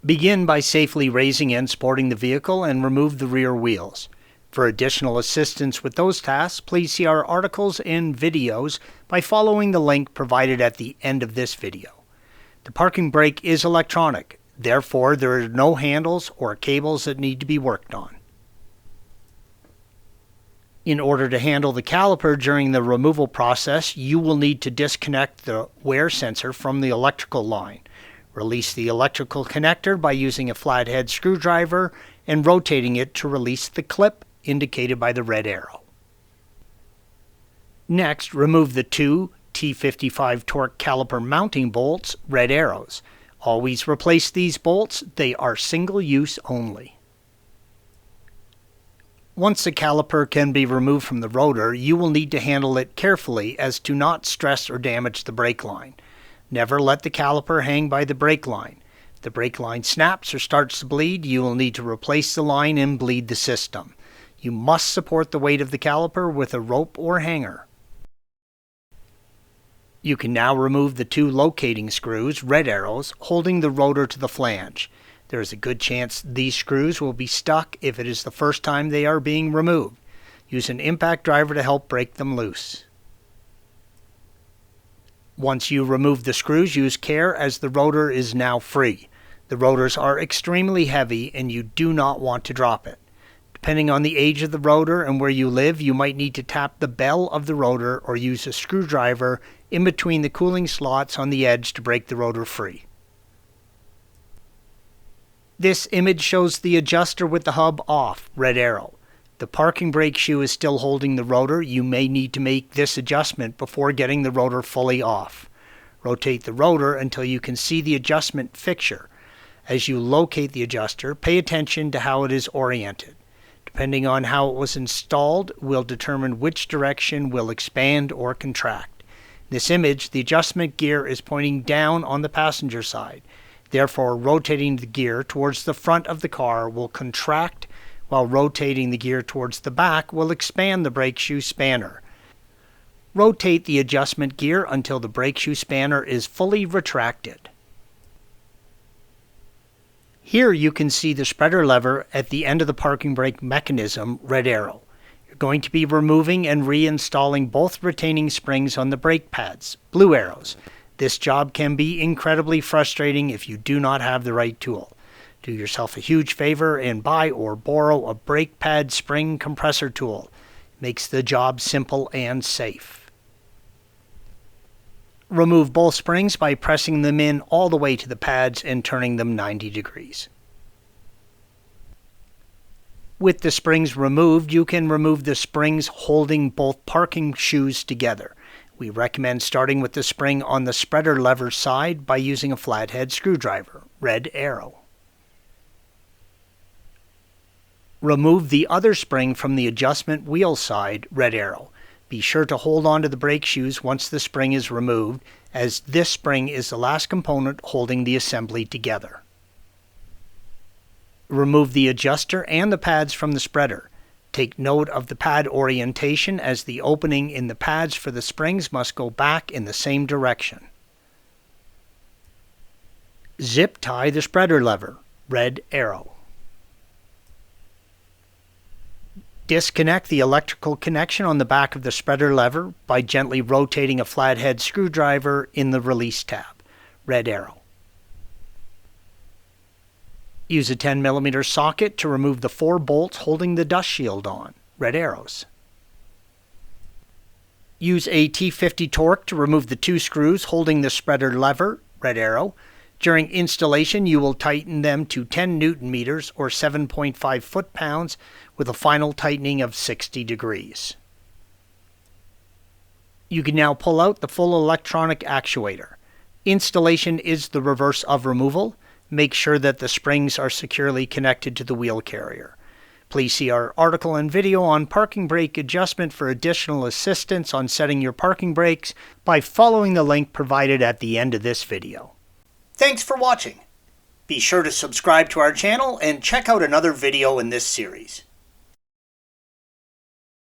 Begin by safely raising and supporting the vehicle and remove the rear wheels. For additional assistance with those tasks, please see our articles and videos by following the link provided at the end of this video. The parking brake is electronic, therefore there are no handles or cables that need to be worked on. In order to handle the caliper during the removal process, you will need to disconnect the wear sensor from the electrical line. Release the electrical connector by using a flathead screwdriver and rotating it to release the clip indicated by the red arrow. Next, remove the two T55 torque caliper mounting bolts, red arrows. Always replace these bolts, they are single use only. Once the caliper can be removed from the rotor, you will need to handle it carefully as to not stress or damage the brake line. Never let the caliper hang by the brake line. If the brake line snaps or starts to bleed, you will need to replace the line and bleed the system. You must support the weight of the caliper with a rope or hanger. You can now remove the two locating screws, red arrows, holding the rotor to the flange. There is a good chance these screws will be stuck if it is the first time they are being removed. Use an impact driver to help break them loose. Once you remove the screws, use care as the rotor is now free. The rotors are extremely heavy and you do not want to drop it. Depending on the age of the rotor and where you live, you might need to tap the bell of the rotor or use a screwdriver in between the cooling slots on the edge to break the rotor free. This image shows the adjuster with the hub off, red arrow. The parking brake shoe is still holding the rotor. You may need to make this adjustment before getting the rotor fully off. Rotate the rotor until you can see the adjustment fixture. As you locate the adjuster, pay attention to how it is oriented. Depending on how it was installed, will determine which direction will expand or contract. In this image, the adjustment gear is pointing down on the passenger side. Therefore, rotating the gear towards the front of the car will contract, while rotating the gear towards the back will expand the brake shoe spanner. Rotate the adjustment gear until the brake shoe spanner is fully retracted. Here you can see the spreader lever at the end of the parking brake mechanism, red arrow. You're going to be removing and reinstalling both retaining springs on the brake pads, blue arrows. This job can be incredibly frustrating if you do not have the right tool. Do yourself a huge favor and buy or borrow a brake pad spring compressor tool. It makes the job simple and safe. Remove both springs by pressing them in all the way to the pads and turning them 90 degrees. With the springs removed, you can remove the springs holding both parking shoes together. We recommend starting with the spring on the spreader lever side by using a flathead screwdriver, red arrow. Remove the other spring from the adjustment wheel side, red arrow. Be sure to hold on to the brake shoes once the spring is removed, as this spring is the last component holding the assembly together. Remove the adjuster and the pads from the spreader. Take note of the pad orientation as the opening in the pads for the springs must go back in the same direction. Zip tie the spreader lever, red arrow. Disconnect the electrical connection on the back of the spreader lever by gently rotating a flathead screwdriver in the release tab, red arrow. Use a 10mm socket to remove the 4 bolts holding the dust shield on, red arrows. Use a T50 torque to remove the 2 screws holding the spreader lever, red arrow. During installation, you will tighten them to 10 Newton meters or 7.5 foot-pounds with a final tightening of 60 degrees. You can now pull out the full electronic actuator. Installation is the reverse of removal. Make sure that the springs are securely connected to the wheel carrier. Please see our article and video on parking brake adjustment for additional assistance on setting your parking brakes by following the link provided at the end of this video. Thanks for watching. Be sure to subscribe to our channel and check out another video in this series.